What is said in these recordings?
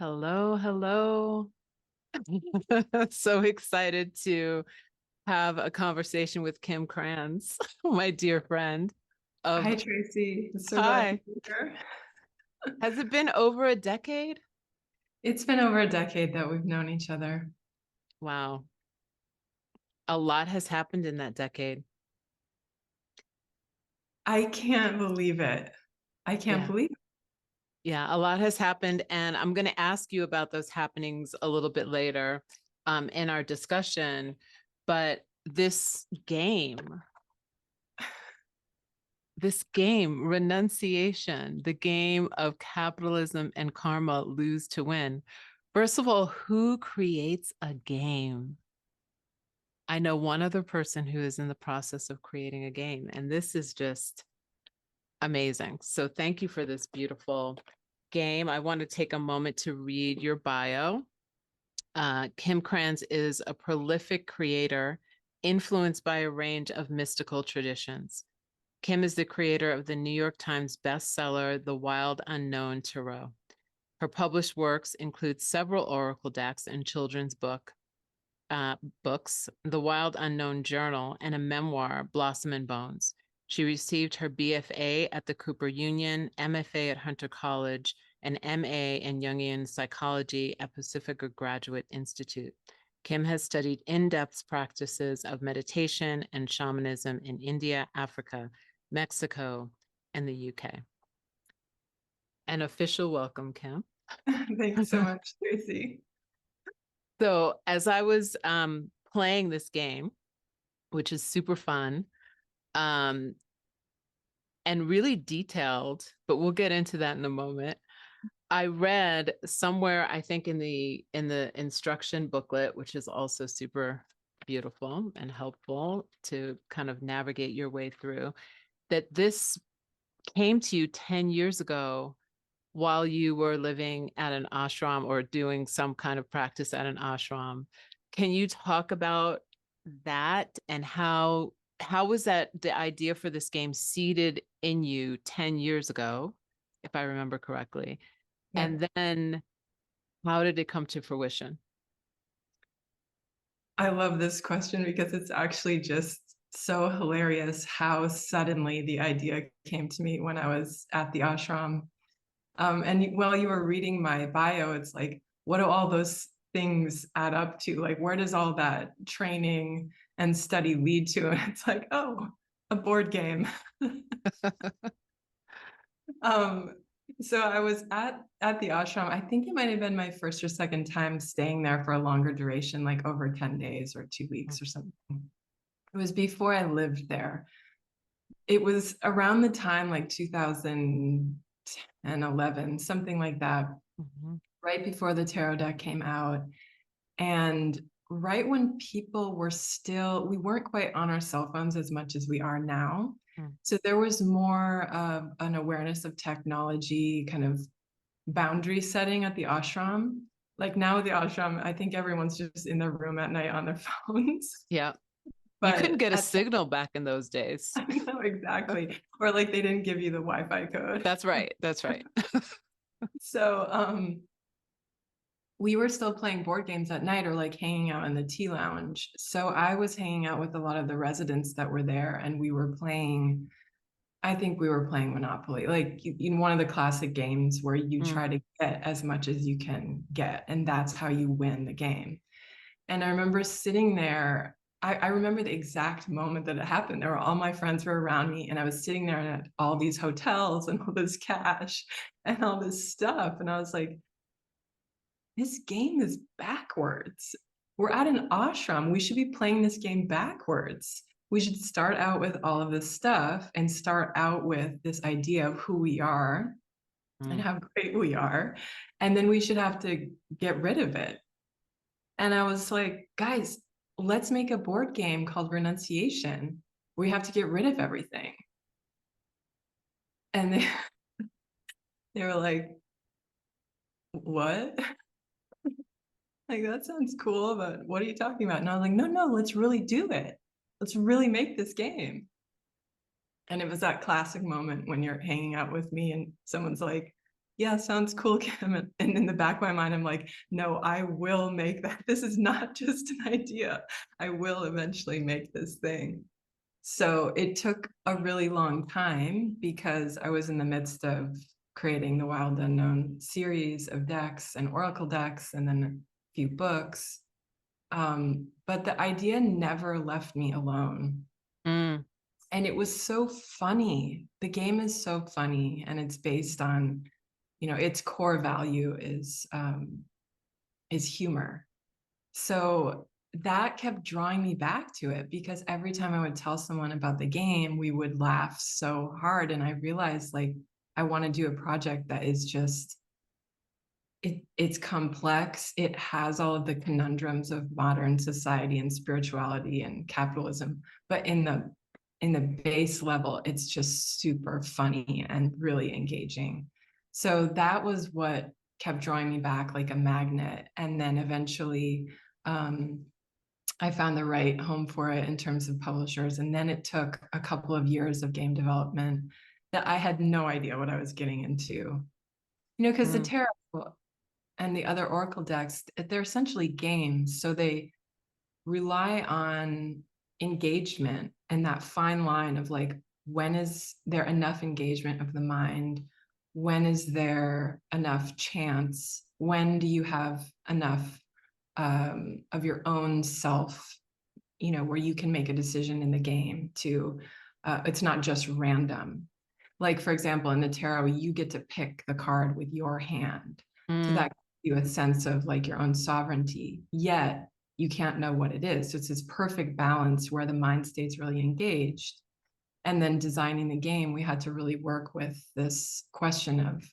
Hello, hello. So excited to have a conversation with Kim Krans, my dear friend Hi, of Tracee. I'm so glad to Hi. be here. Has it been over a decade? It's been over a decade that we've known each other. Wow. A lot has happened in that decade. I can't believe it. I can't Yeah. believe it. Yeah, a lot has happened. And I'm going to ask you about those happenings a little bit later in our discussion. But this game, Renunciation, the game of capitalism and karma, lose to win. First of all, who creates a game? I know one other person who is in the process of creating a game, and this is just amazing. So, thank you for this beautiful game. I want to take a moment to read your bio. Kim Krans is a prolific creator influenced by a range of mystical traditions. Kim is the creator of the New York Times bestseller, The Wild Unknown Tarot. Her published works include several oracle decks and children's books, The Wild Unknown Journal, and a memoir, Blossom and Bones. She received her BFA at the Cooper Union, MFA at Hunter College, and MA in Jungian psychology at Pacifica Graduate Institute. Kim has studied in-depth practices of meditation and shamanism in India, Africa, Mexico, and the UK. An official welcome, Kim. Thanks so much, Tracee. So, as I was playing this game, which is super fun um, and really detailed, but we'll get into that in a moment. I read somewhere, I think in the instruction booklet, which is also super beautiful and helpful to kind of navigate your way through, that this came to you 10 years ago while you were living at an ashram or doing some kind of practice at an ashram. Can you talk about that and how was that the idea for this game seeded in you 10 years ago, if I remember correctly? Yeah. And then how did it come to fruition? I love this question because it's actually just so hilarious how suddenly the idea came to me when I was at the ashram. And while you were reading my bio, it's like, what do all those things add up to? Like, where does all that training and study lead to? And it's like, oh, a board game. Um, so I was at the ashram. I think it might have been my first or second time staying there for a longer duration, like over 10 days or 2 weeks or something. It was before I lived there. It was around the time like 2010, 11, something like that, Mhm. right before the tarot deck came out. And right when people were we weren't quite on our cell phones as much as we are now. Mm. So there was more of an awareness of technology, kind of boundary setting at the ashram. Like now at the ashram, I think everyone's just in their room at night on their phones. Yeah. You couldn't But get a signal back in those days. I know exactly. Or like they didn't give you the Wi-Fi code. That's right. That's right. So we were still playing board games at night or like hanging out in the tea lounge. So I was hanging out with a lot of the residents that were there and I think we were playing Monopoly, like in one of the classic games where you try to get as much as you can get, and that's how you win the game. And I remember sitting there. I remember the exact moment that it happened. There were all my friends were around me, and I was sitting there at all these hotels and all this cash and all this stuff. And I was like, this game is backwards. We're at an ashram. We should be playing this game backwards. We should start out with all of this stuff and start out with this idea of who we are and how great we are. And then we should have to get rid of it. And I was like, guys, let's make a board game called Renunciation. We have to get rid of everything. And they were like, what? Like, that sounds cool, but what are you talking about? And I was like, no, let's really do it. Let's really make this game. And it was that classic moment when you're hanging out with me and someone's like, yeah, sounds cool, Kim. And in the back of my mind, I'm like, no, I will make that. This is not just an idea. I will eventually make this thing. So it took a really long time because I was in the midst of creating the Wild Unknown series of decks and oracle decks, and then a few books. But the idea never left me alone. Mm. And it was so funny. The game is so funny, and it's based on, its core value is humor. So that kept drawing me back to it, because every time I would tell someone about the game, we would laugh so hard. And I realized, like, I want to do a project that is just it's complex. It has all of the conundrums of modern society and spirituality and capitalism, but in the base level, it's just super funny and really engaging. So that was what kept drawing me back like a magnet. And then eventually, I found the right home for it in terms of publishers. And then it took a couple of years of game development that I had no idea what I was getting into. Because the Mm. tarot and the other oracle decks, they're essentially games. So they rely on engagement and that fine line of like, when is there enough engagement of the mind? When is there enough chance? When do you have enough of your own self, where you can make a decision in the game to, it's not just random. Like, for example, in the tarot, you get to pick the card with your hand. So Mm. that gives you a sense of like your own sovereignty, yet you can't know what it is. So it's this perfect balance where the mind stays really engaged. And then designing the game, we had to really work with this question of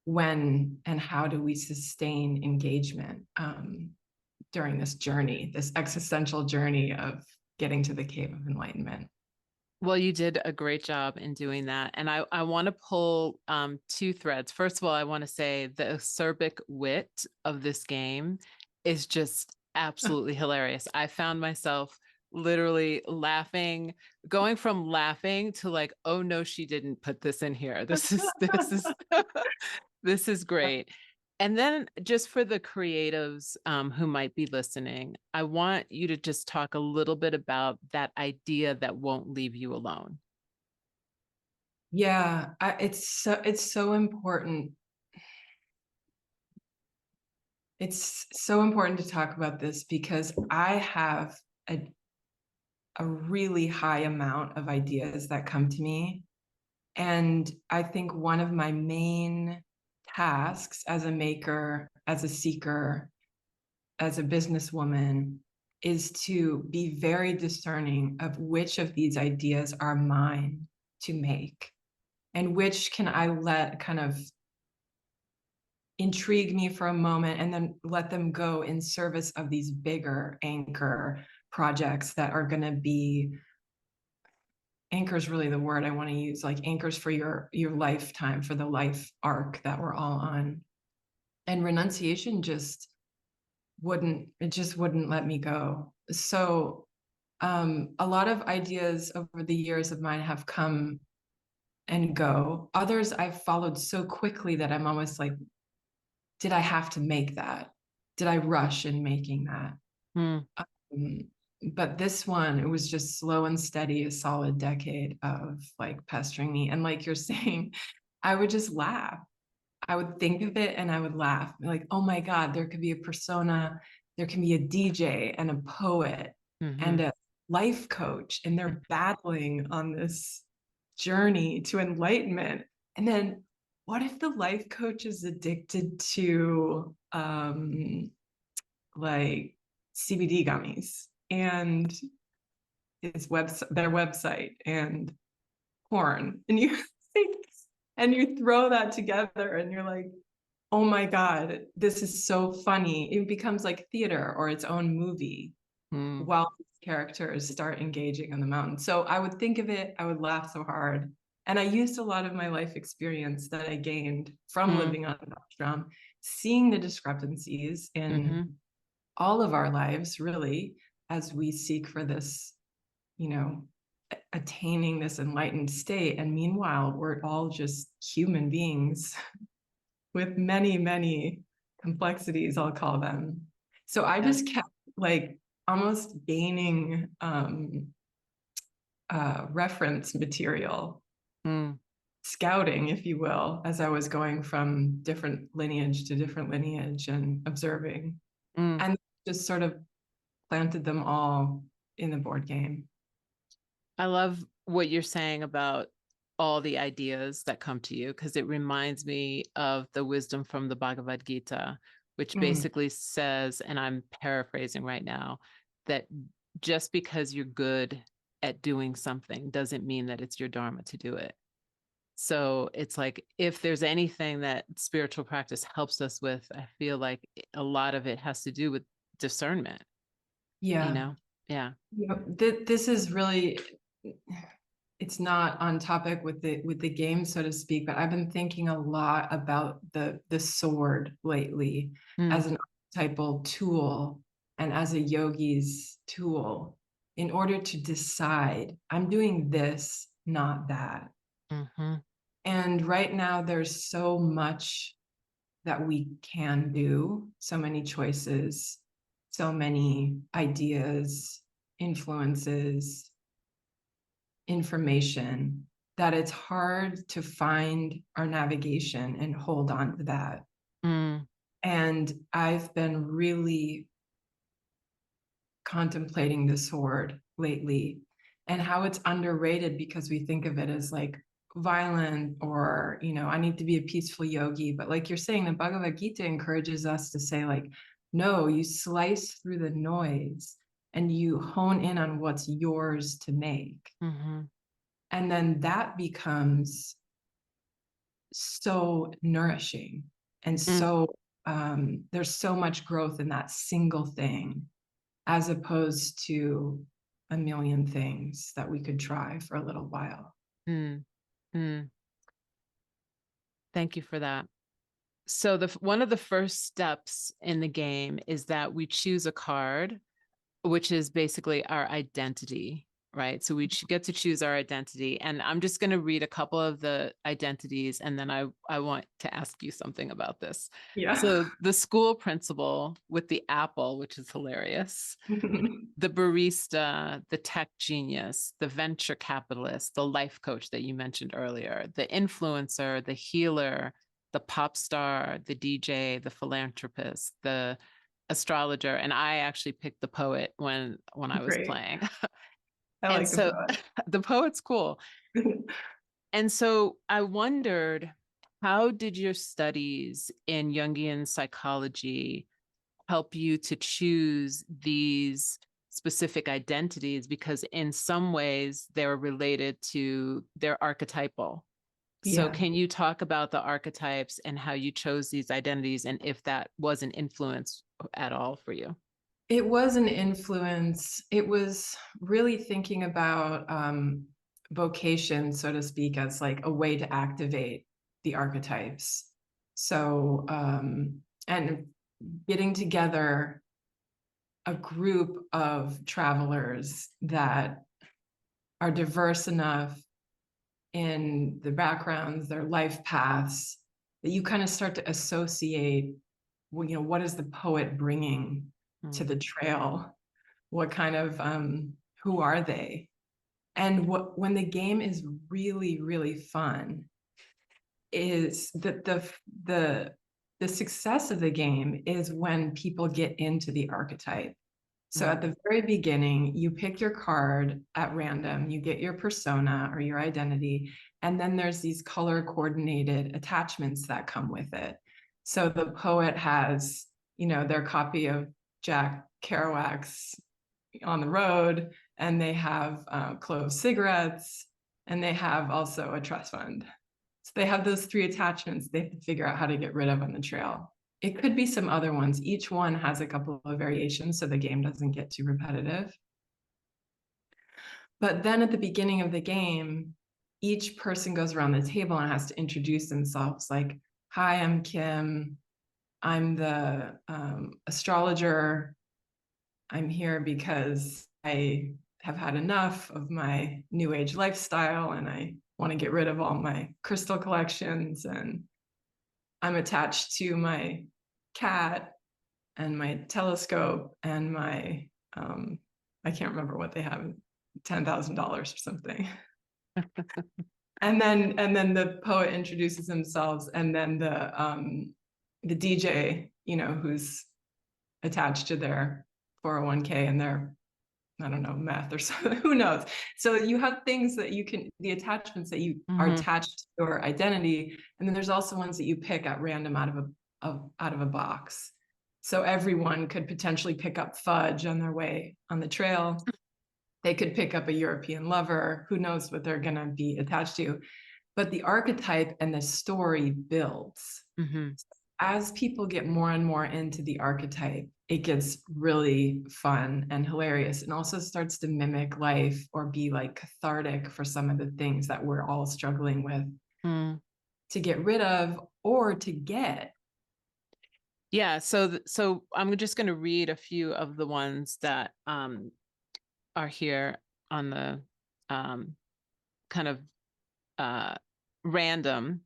when and how do we sustain engagement during this journey, this existential journey of getting to the cave of enlightenment. Well, you did a great job in doing that. And I want to pull two threads. First of all, I want to say the acerbic wit of this game is just absolutely hilarious. I found myself literally laughing, going from laughing to like, oh no, she didn't put this in here. This is this is great. And then just for the creatives who might be listening, I want you to just talk a little bit about that idea that won't leave you alone. Yeah, it's so important. It's so important to talk about this because I have a really high amount of ideas that come to me. And I think one of my main tasks as a maker, as a seeker, as a businesswoman is to be very discerning of which of these ideas are mine to make and which can I let kind of intrigue me for a moment and then let them go in service of these bigger anchor projects that are going to be anchor is really the word I want to use, like anchors for your lifetime, for the life arc that we're all on. And renunciation just wouldn't let me go. So a lot of ideas over the years of mine have come and go. Others I've followed so quickly that I'm almost like, did I have to make that? Did I rush in making that? Hmm. Um, but this one, it was just slow and steady, a solid decade of like pestering me. And like you're saying, I would just laugh. I would think of it and I would laugh. Like, oh my God, there could be a persona, there can be a DJ and a poet Mm-hmm. and a life coach, and they're battling on this journey to enlightenment. And then what if the life coach is addicted to like CBD gummies and their website and porn, and you and you throw that together and you're like, oh my God, this is so funny. It becomes like theater or its own movie Hmm. while these characters start engaging on the mountain. So I would think of it, I would laugh so hard. And I used a lot of my life experience that I gained from Hmm. living on an ashram, seeing the discrepancies in Mm-hmm. all of our lives, really, as we seek for this, you know, attaining this enlightened state. And meanwhile, we're all just human beings with many, many complexities, I'll call them. So I just kept like almost gaining reference material, scouting, if you will, as I was going from different lineage to different lineage and observing, and just sort of planted them all in the board game. I love what you're saying about all the ideas that come to you, because it reminds me of the wisdom from the Bhagavad Gita, which basically says, and I'm paraphrasing right now, that just because you're good at doing something doesn't mean that it's your dharma to do it. So it's like, if there's anything that spiritual practice helps us with, I feel like a lot of it has to do with discernment. Yeah. You know? Yeah. This is really, it's not on topic with the game, so to speak, but I've been thinking a lot about the sword lately as an archetypal tool and as a yogi's tool in order to decide, I'm doing this, not that. And right now there's so much that we can do, so many choices, so many ideas, influences, information, that it's hard to find our navigation and hold on to that. And I've been really contemplating the sword lately and how it's underrated, because we think of it as like violent, or, you know, I need to be a peaceful yogi. But like you're saying, the Bhagavad Gita encourages us to say, like, no, you slice through the noise and you hone in on what's yours to make. And then that becomes so nourishing. And so there's so much growth in that single thing, as opposed to a million things that we could try for a little while. Thank you for that. So one of the first steps in the game is that we choose a card, which is basically our identity, right? So we get to choose our identity. And I'm just going to read a couple of the identities, and then I want to ask you something about this. Yeah. So the school principal with the apple, which is hilarious, the barista, the tech genius, the venture capitalist, the life coach that you mentioned earlier, the influencer, the healer, the pop star, the DJ, the philanthropist, the astrologer, and I actually picked the poet when I was playing. I like the poet. The poet's cool. And so I wondered, how did your studies in Jungian psychology help you to choose these specific identities? Because in some ways they're related to, they're archetypal. So can you talk about the archetypes and how you chose these identities, and if that was an influence at all for you? It was an influence. It was really thinking about vocation, so to speak, as like a way to activate the archetypes. So, and getting together a group of travelers that are diverse enough in the backgrounds, their life paths, that you kind of start to associate, well, you know, what is the poet bringing to the trail? What kind of, who are they? And when the game is really, really fun, is that the success of the game is when people get into the archetype. So at the very beginning, you pick your card at random, you get your persona or your identity, and then there's these color coordinated attachments that come with it. So the poet has, you know, their copy of Jack Kerouac's On the Road, and they have clove cigarettes, and they have also a trust fund. So they have those three attachments they have to figure out how to get rid of on the trail. It could be some other ones. Each one has a couple of variations, so the game doesn't get too repetitive. But then at the beginning of the game, each person goes around the table and has to introduce themselves, like, hi, I'm Kim. I'm the astrologer. I'm here because I have had enough of my new age lifestyle and I want to get rid of all my crystal collections. And I'm attached to my cat and my telescope and my I can't remember what they have, $10,000 or something. And then the poet introduces themselves, and then the DJ, who's attached to their 401k and their, I don't know, meth or something, who knows. So you have things that the attachments that you are attached to your identity, and then there's also ones that you pick at random out of a box. So everyone could potentially pick up fudge on their way on the trail. They could pick up a European lover. Who knows what they're going to be attached to? But the archetype and the story builds. As people get more and more into the archetype, it gets really fun and hilarious, and also starts to mimic life or be like cathartic for some of the things that we're all struggling with to get rid of or to get. Yeah. So I'm just going to read a few of the ones that are here on the kind of random,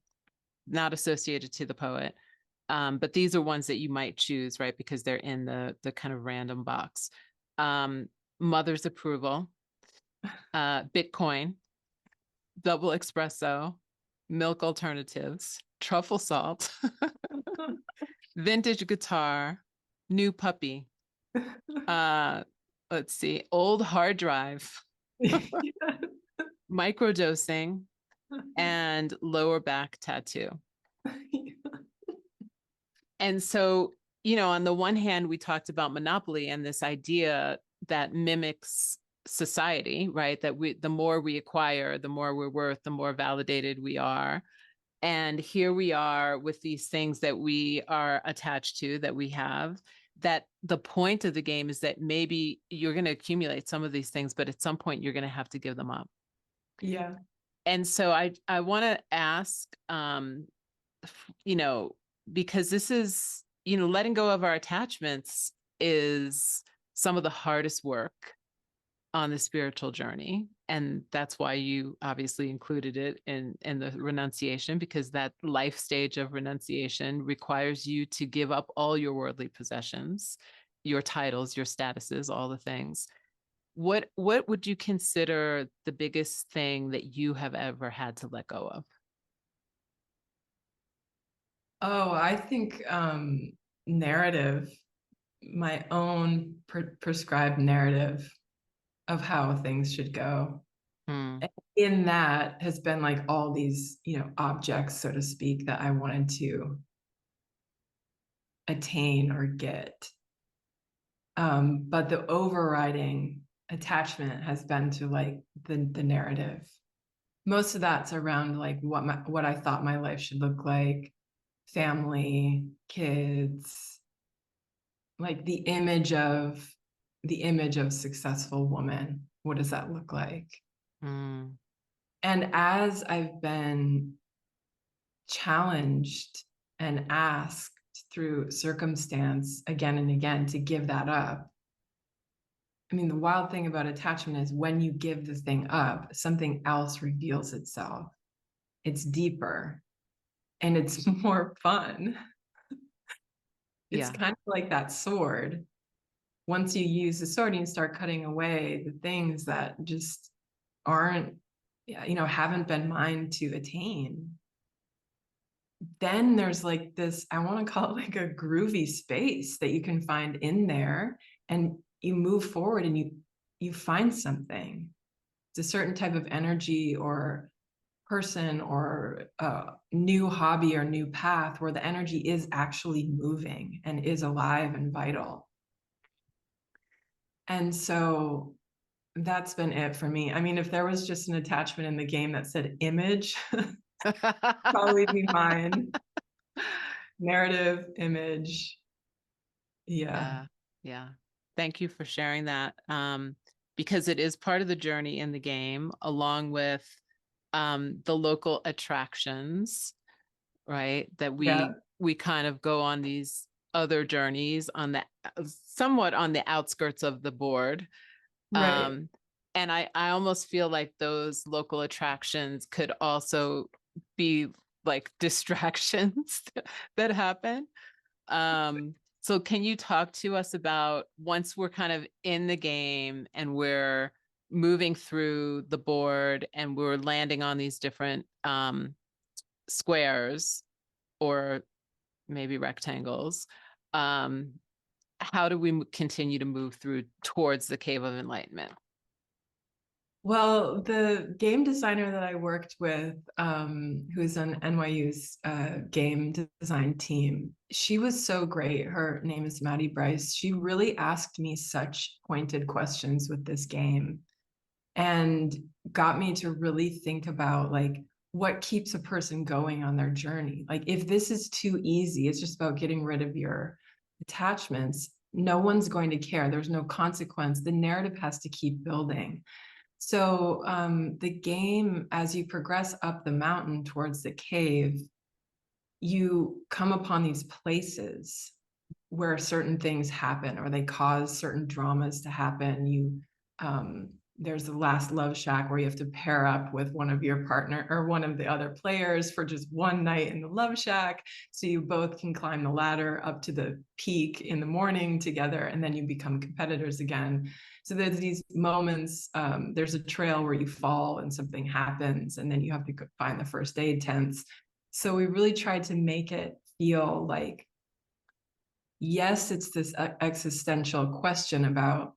not associated to the poet. But these are ones that you might choose, right? Because they're in the kind of random box. Mother's approval, Bitcoin, double espresso, milk alternatives, truffle salt, vintage guitar, new puppy. Let's see, old hard drive, microdosing, and lower back tattoo. And so, on the one hand, we talked about monopoly and this idea that mimics society, right? That the more we acquire, the more we're worth, the more validated we are. And here we are with these things that we are attached to, that we have, that the point of the game is that maybe you're going to accumulate some of these things, but at some point you're going to have to give them up. Yeah. And so I want to ask, because this is, letting go of our attachments is some of the hardest work on the spiritual journey. And that's why you obviously included it in the renunciation, because that life stage of renunciation requires you to give up all your worldly possessions, your titles, your statuses, all the things. What would you consider the biggest thing that you have ever had to let go of? Oh, I think narrative, my own prescribed narrative of how things should go. In that has been like all these, objects, so to speak, that I wanted to attain or get. But the overriding attachment has been to like the narrative. Most of that's around like what I thought my life should look like, family, kids, like the image of successful woman. What does that look like? And as I've been challenged and asked through circumstance again and again to give that up, I mean, the wild thing about attachment is when you give the thing up, something else reveals itself. It's deeper and it's more fun. It's kind of like that sword. Once you use the sword and you start cutting away the things that just aren't, haven't been mine to attain, then there's like this, I want to call it like a groovy space that you can find in there, and you move forward and you find something. It's a certain type of energy or person or new hobby or new path where the energy is actually moving and is alive and vital. And so that's been it for me. I mean, if there was just an attachment in the game that said image, probably be mine. Narrative, image. Yeah. Yeah. Thank you for sharing that. Because it is part of the journey in the game, along with the local attractions, right? That we kind of go on these other journeys somewhat on the outskirts of the board. Right. And I almost feel like those local attractions could also be like distractions that happen. So can you talk to us about, once we're kind of in the game and we're moving through the board and we're landing on these different squares or maybe rectangles, how do we continue to move through towards the cave of enlightenment? Well, the game designer that I worked with, who's on NYU's game design team, she was so great. Her name is Maddie Bryce. She really asked me such pointed questions with this game and got me to really think about like what keeps a person going on their journey. Like if this is too easy, it's just about getting rid of your attachments. No one's going to care. There's no consequence. The narrative has to keep building. So the game, as you progress up the mountain towards the cave, you come upon these places where certain things happen or they cause certain dramas to happen. There's the last love shack where you have to pair up with one of your partner or one of the other players for just one night in the love shack. So you both can climb the ladder up to the peak in the morning together, and then you become competitors again. So there's these moments, there's a trail where you fall and something happens, and then you have to find the first aid tents. So we really tried to make it feel like, yes, it's this existential question about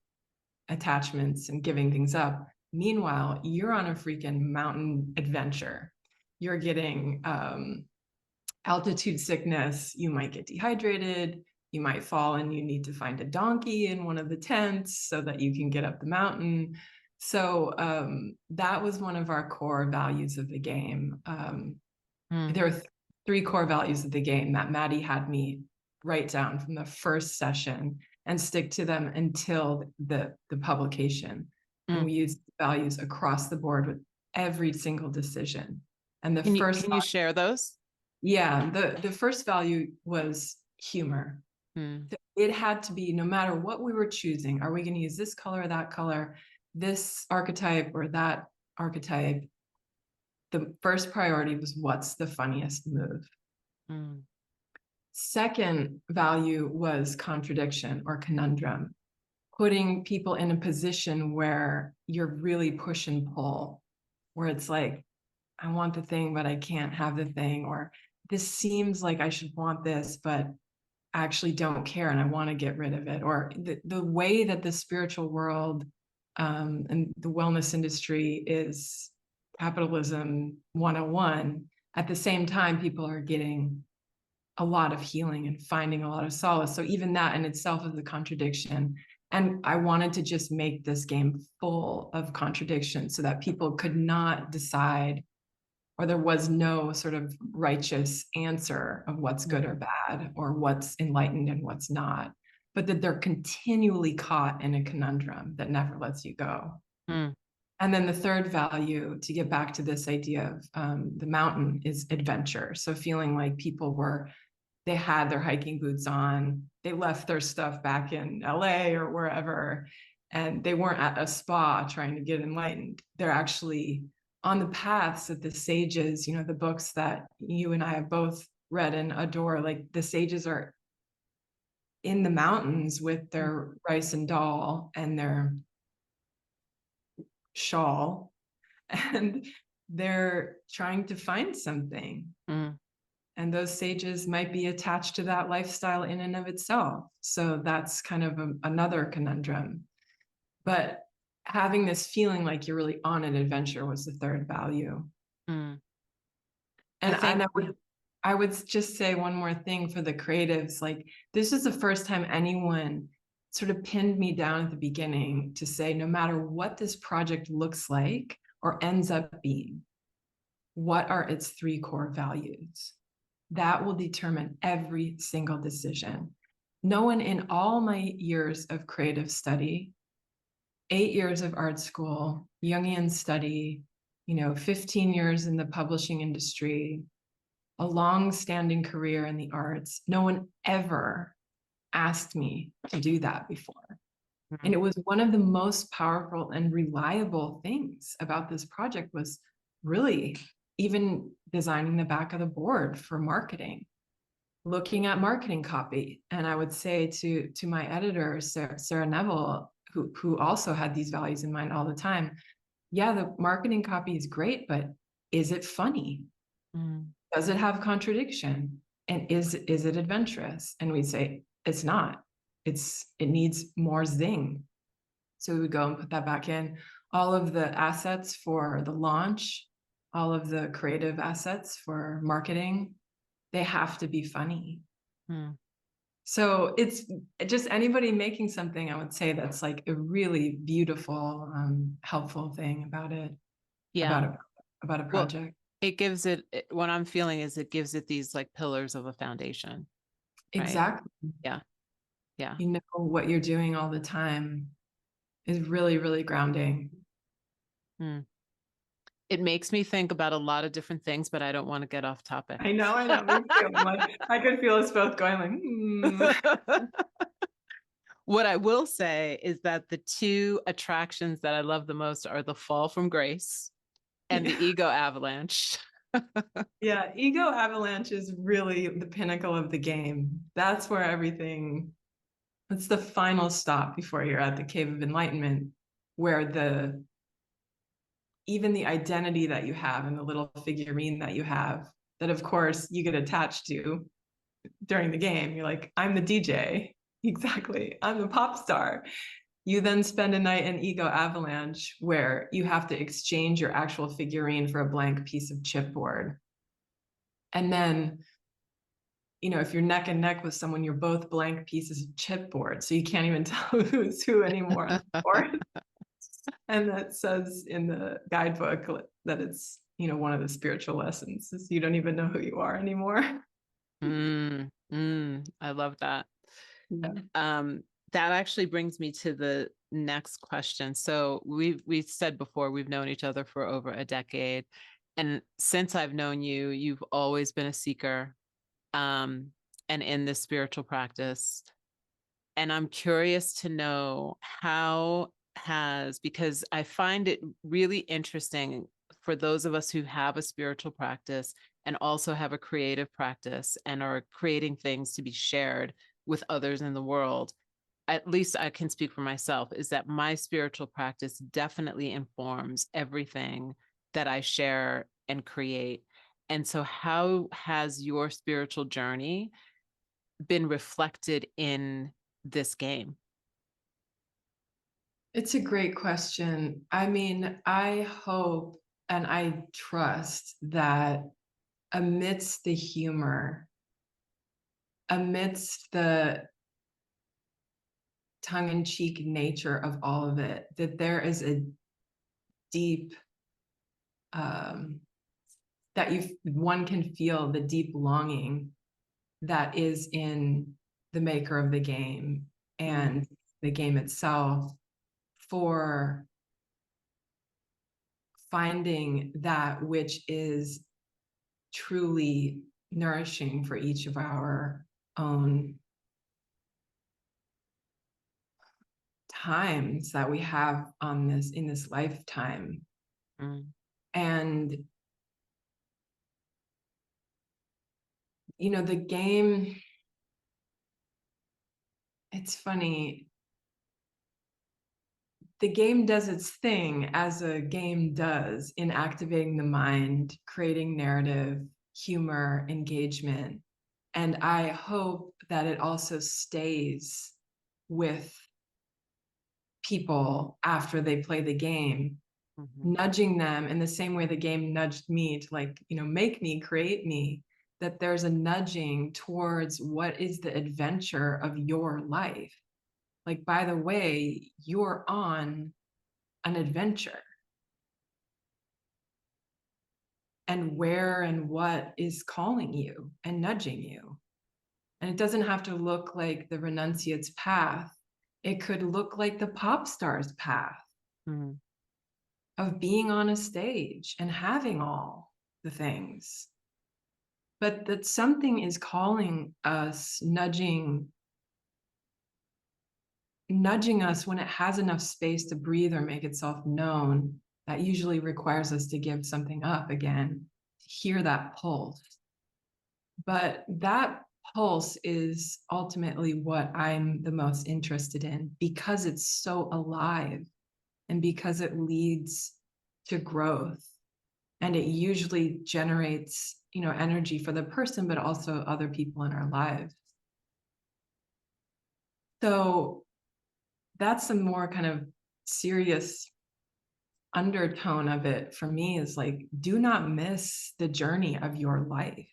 attachments and giving things up. Meanwhile, you're on a freaking mountain adventure. You're getting altitude sickness. You might get dehydrated. You might fall and you need to find a donkey in one of the tents so that you can get up the mountain. So that was one of our core values of the game. There are three core values of the game that Maddie had me write down from the first session and stick to them until the publication. And we use values across the board with every single decision. And the first, can you share those? Yeah, the first value was humor. It had to be, no matter what we were choosing, are we going to use this color or that color, this archetype or that archetype? The first priority was what's the funniest move. Second value was contradiction or conundrum, putting people in a position where you're really push and pull, where it's like, I want the thing, but I can't have the thing, or this seems like I should want this, but I actually don't care and I want to get rid of it. Or the way that the spiritual world and the wellness industry is capitalism 101, at the same time, people are getting a lot of healing and finding a lot of solace. So even that in itself is a contradiction. And I wanted to just make this game full of contradictions so that people could not decide, or there was no sort of righteous answer of what's good or bad, or what's enlightened and what's not, but that they're continually caught in a conundrum that never lets you go. And then the third value, to get back to this idea of the mountain, is adventure. So feeling like people they had their hiking boots on, they left their stuff back in LA or wherever, and they weren't at a spa trying to get enlightened. They're actually on the paths that the sages, the books that you and I have both read and adore, like the sages are in the mountains with their rice and dal and their shawl, and they're trying to find something. And those sages might be attached to that lifestyle in and of itself. So that's kind of another conundrum. But having this feeling like you're really on an adventure was the third value. And I would just say one more thing for the creatives. Like, this is the first time anyone sort of pinned me down at the beginning to say, no matter what this project looks like or ends up being, what are its three core values? That will determine every single decision. No one in all my years of creative study, 8 years of art school, Jungian study, 15 years in the publishing industry, a long-standing career in the arts, no one ever asked me to do that before. And it was one of the most powerful and reliable things about this project was really even designing the back of the board for marketing, looking at marketing copy. And I would say to my editor, Sarah Neville, who also had these values in mind all the time, yeah, the marketing copy is great, but is it funny? Does it have contradiction? And is it adventurous? And we'd say, it's not. It needs more zing. So we would go and put that back in. All of the assets for the launch, all of the creative assets for marketing, they have to be funny. So it's just anybody making something, I would say that's like a really beautiful, helpful thing about it. Yeah. About a Well, project. it gives it, what I'm feeling is it gives it these like pillars of a foundation. Right? Exactly. Yeah. Yeah. You know what you're doing all the time is really, really grounding. It makes me think about a lot of different things, but I don't want to get off topic. I know, me too. Like, I could feel us both going, like, What I will say is that the two attractions that I love the most are the fall from grace and the ego avalanche. Yeah, ego avalanche is really the pinnacle of the game. That's where everything, that's the final stop before you're at the cave of enlightenment, where even the identity that you have and the little figurine that you have, that of course you get attached to during the game. You're like, I'm the DJ. Exactly. I'm the pop star. You then spend a night in ego avalanche where you have to exchange your actual figurine for a blank piece of chipboard. And then, if you're neck and neck with someone, you're both blank pieces of chipboard. So you can't even tell who's who anymore on the board. And that says in the guidebook that it's, one of the spiritual lessons is you don't even know who you are anymore. I love that. Yeah. That actually brings me to the next question. So we've said before, we've known each other for over a decade. And since I've known you, you've always been a seeker, and in this spiritual practice. And I'm curious to know because I find it really interesting for those of us who have a spiritual practice and also have a creative practice and are creating things to be shared with others in the world. At least I can speak for myself, is that my spiritual practice definitely informs everything that I share and create. And so how has your spiritual journey been reflected in this game? It's a great question. I mean, I hope and I trust that amidst the humor, amidst the tongue-in-cheek nature of all of it, that there is a deep, that one can feel the deep longing that is in the maker of the game and the game itself for finding that which is truly nourishing for each of our own times that we have in this lifetime. And the game, it's funny, the game does its thing as a game does in activating the mind, creating narrative, humor, engagement. And I hope that it also stays with people after they play the game, nudging them in the same way the game nudged me to make me, create me, that there's a nudging towards what is the adventure of your life. Like, by the way, you're on an adventure. And where and what is calling you and nudging you. And it doesn't have to look like the renunciate's path. It could look like the pop star's path of being on a stage and having all the things. But that something is calling us, nudging us when it has enough space to breathe or make itself known. That usually requires us to give something up again. hear that pulse. But that pulse is ultimately what I'm the most interested in, because it's so alive and because it leads to growth. And it usually generates, energy for the person, but also other people in our lives. So that's a more kind of serious undertone of it for me, is like, do not miss the journey of your life.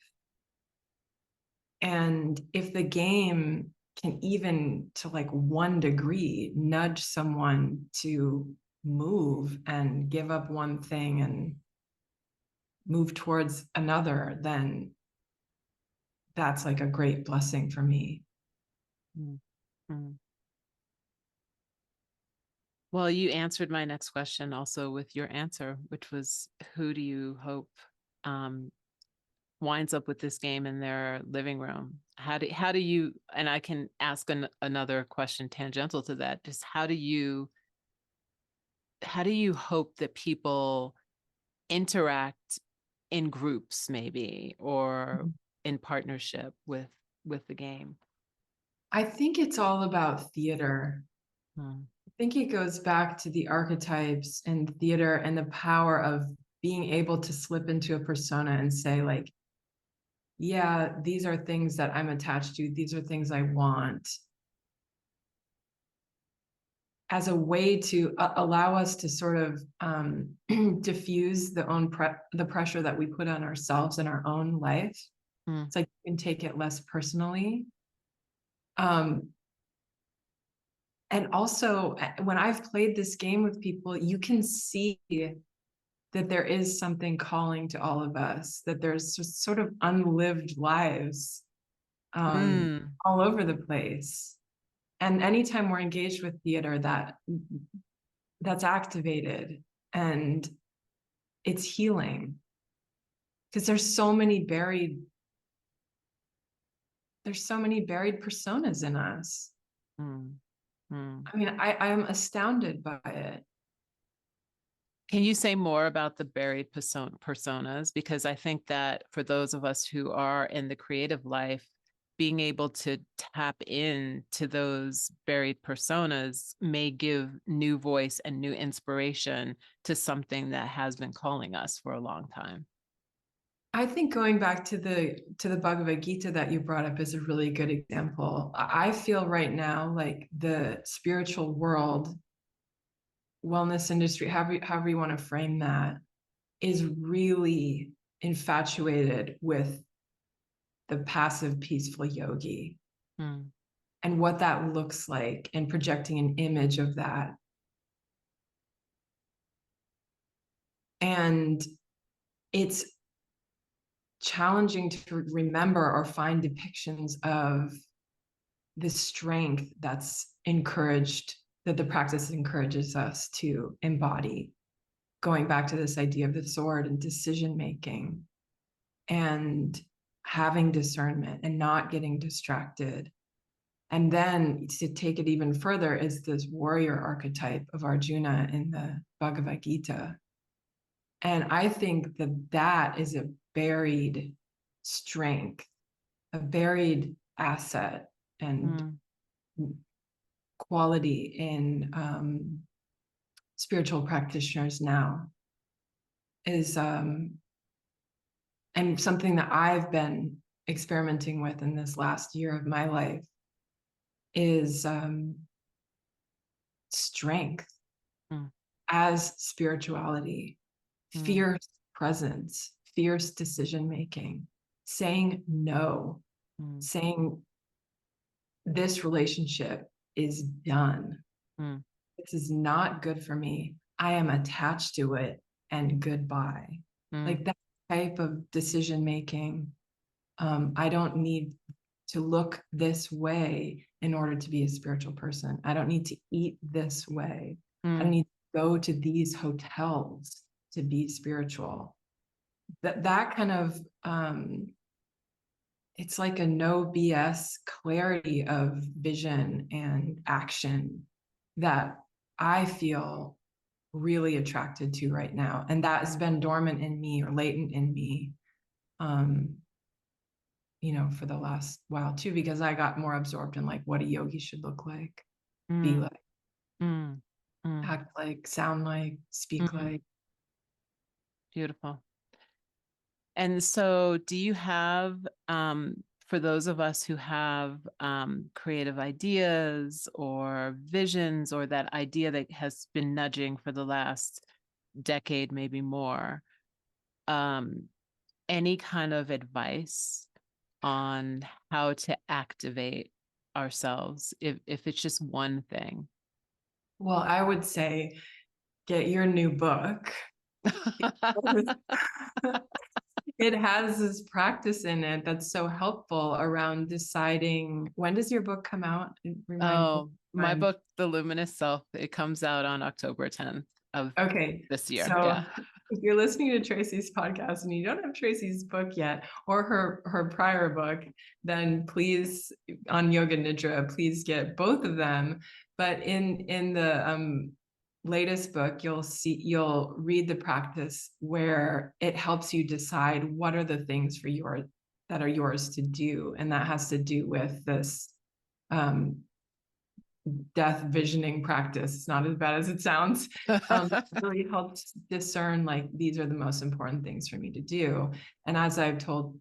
And if the game can, even to like 1 degree, nudge someone to move and give up one thing and move towards another, then that's like a great blessing for me. Mm-hmm. Well, you answered my next question also with your answer, which was, who do you hope winds up with this game in their living room? How do you, and I can ask another question tangential to that, just how do you hope that people interact in groups, maybe, or in partnership with the game? I think it's all about theater. I think it goes back to the archetypes and theater and the power of being able to slip into a persona and say, like, yeah, these are things that I'm attached to. These are things I want, as a way to allow us to sort of diffuse the pressure that we put on ourselves in our own life. It's like you can take it less personally. And also, when I've played this game with people, you can see that there is something calling to all of us, that there's just sort of unlived lives all over the place. And anytime we're engaged with theater, that's activated, and it's healing, because there's so many buried personas in us. I mean, I am astounded by it. Can you say more about the buried personas? Because I think that for those of us who are in the creative life, being able to tap into those buried personas may give new voice and new inspiration to something that has been calling us for a long time. I think going back to the Bhagavad Gita that you brought up is a really good example. I feel right now like the spiritual world, wellness industry, however you want to frame that, is really infatuated with the passive peaceful yogi and what that looks like, and projecting an image of that. And it's challenging to remember or find depictions of the strength that's encouraged, that the practice encourages us to embody, going back to this idea of the sword and decision making and having discernment and not getting distracted. And then to take it even further is this warrior archetype of Arjuna in the Bhagavad Gita. And I think that is a buried strength, a buried asset and quality in spiritual practitioners now, is and something that I've been experimenting with in this last year of my life is strength as spirituality, fierce presence, fierce decision making, saying no, saying this relationship is done. This is not good for me. I am attached to it, and goodbye. Like that type of decision making. I don't need to look this way in order to be a spiritual person. I don't need to eat this way. I don't need to go to these hotels to be spiritual. That kind of it's like a no BS clarity of vision and action that I feel really attracted to right now. And that has been dormant in me or latent in me you know, for the last while too, because I got more absorbed in like what a yogi should look like, be Mm, like, mm, mm, act like, sound like, speak mm. like. Beautiful. And so do you have, for those of us who have creative ideas or visions, or that idea that has been nudging for the last decade, maybe more, um, any kind of advice on how to activate ourselves, if it's just one thing? Well, I would say get your new book. It has this practice in it that's so helpful around deciding, when does your book come out? Remind Oh, my friends. book, The Luminous Self, it comes out on October 10th of Okay, this year. so Yeah. if you're listening to Tracee's podcast and you don't have Tracee's book yet, or her prior book, then please, on Yoga Nidra, please get both of them. But in the latest book, you'll read the practice where it helps you decide what are the things that are yours to do, and that has to do with this um, death visioning practice. It's not as bad as it sounds. Really helped discern like these are the most important things for me to do. And as I've told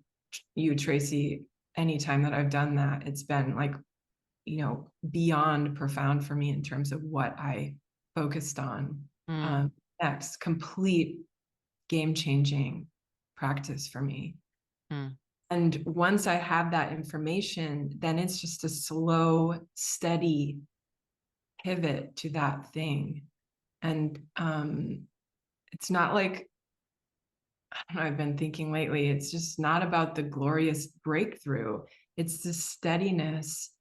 you, Tracee, anytime that I've done that, it's been like, you know, beyond profound for me in terms of what I focused on. Mm, Next, complete game-changing practice for me. mm, And once I have that information, then it's just a slow, steady pivot to that thing. And it's not like, I don't know, I've been thinking lately, it's just not about the glorious breakthrough. It's the steadiness,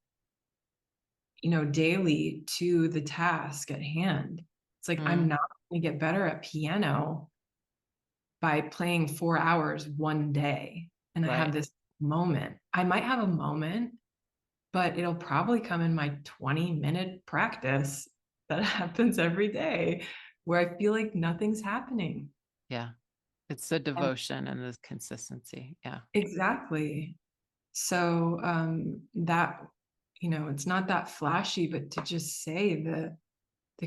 you know, daily to the task at hand. It's like, I'm mm, not going to get better at piano by playing 4 hours one day. And I have right. this moment. I might have a moment, but it'll probably come in my 20-minute practice that happens every day where I feel like nothing's happening. Yeah. It's the And devotion and the consistency. Yeah. exactly. So that, you know, it's not that flashy, but to just say the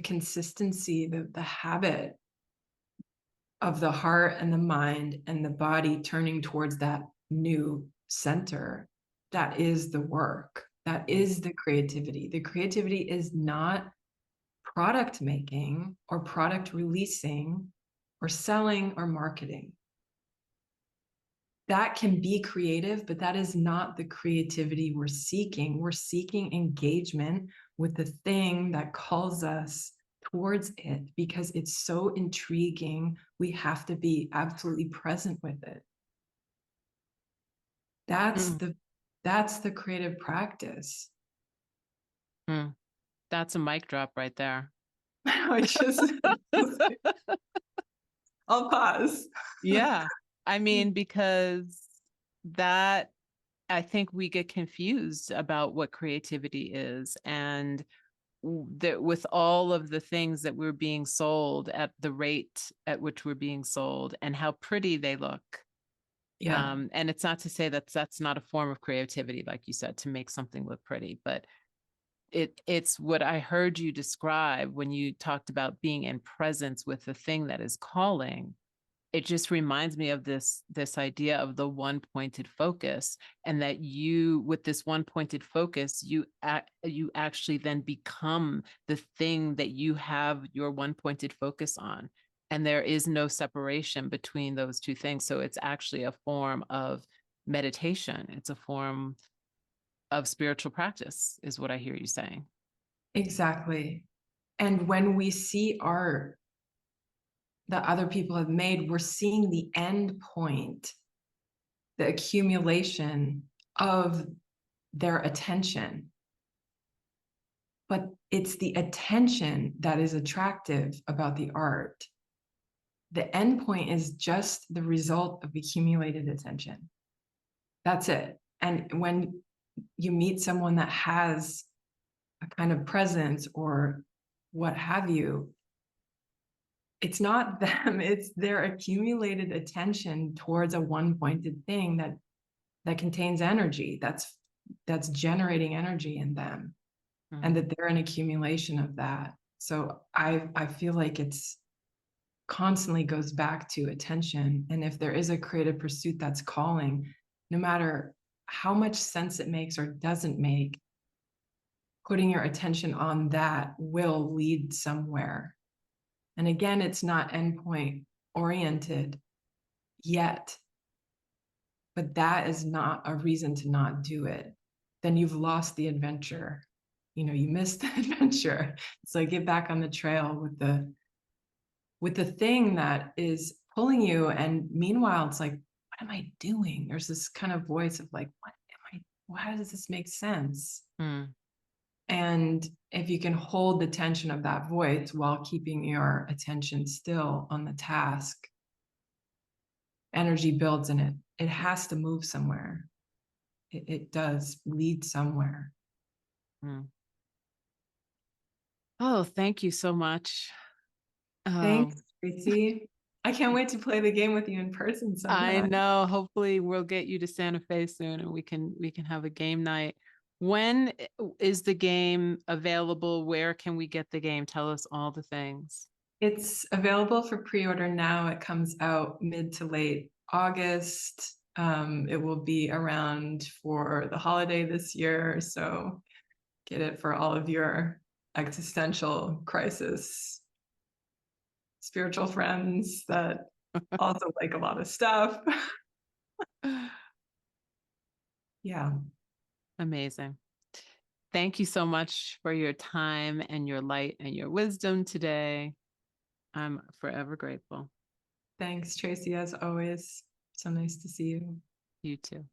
consistency, the habit of the heart and the mind and the body turning towards that new center, that is the work. That is the creativity. The creativity is not product making or product releasing or selling or marketing. That can be creative, but that is not the creativity we're seeking. We're seeking engagement with the thing that calls us towards it because it's so intriguing. We have to be absolutely present with it. That's Mm, the that's the creative practice. mm. That's a mic drop right there. I just I'll pause. Yeah. I mean, because that, I think we get confused about what creativity is. And that with all of the things that we're being sold at the rate at which we're being sold and how pretty they look. Yeah. And it's not to say that that's not a form of creativity, like you said, to make something look pretty, but it's what I heard you describe when you talked about being in presence with the thing that is calling. It just reminds me of this idea of the one pointed focus, and that you, with this one pointed focus, you actually then become the thing that you have your one pointed focus on, and there is no separation between those two things. So it's actually a form of meditation. It's a form of spiritual practice, is what I hear you saying. Exactly. And when we see art that other people have made, we're seeing the end point, the accumulation of their attention. But it's the attention that is attractive about the art. The end point is just the result of accumulated attention. That's it. And when you meet someone that has a kind of presence or what have you, it's not them, it's their accumulated attention towards a one-pointed thing that contains energy, that's generating energy in them, and that they're an accumulation of that. So I feel like it's constantly goes back to attention. And if there is a creative pursuit that's calling, no matter how much sense it makes or doesn't make, putting your attention on that will lead somewhere. And again, it's not endpoint oriented yet, but that is not a reason to not do it. Then you've lost the adventure. You know, you missed the adventure. So get back on the trail with the thing that is pulling you. And meanwhile, it's like, what am I doing? There's this kind of voice of like, what am I, why does this make sense? And if you can hold the tension of that voice while keeping your attention still on the task, energy builds in it. It has to move somewhere. It does lead somewhere. Oh, thank you so much. Thanks, Tracee. I can't wait to play the game with you in person sometime. I know. Hopefully we'll get you to Santa Fe soon and we can have a game night. When is the game available? Where can we get the game? Tell us all the things. It's available for pre-order now. It comes out mid to late August. It will be around for the holiday this year. So get it for all of your existential crisis spiritual friends that also like a lot of stuff. Yeah. Amazing. Thank you so much for your time and your light and your wisdom today. I'm forever grateful. Thanks, Tracee, as always. So nice to see you. You too.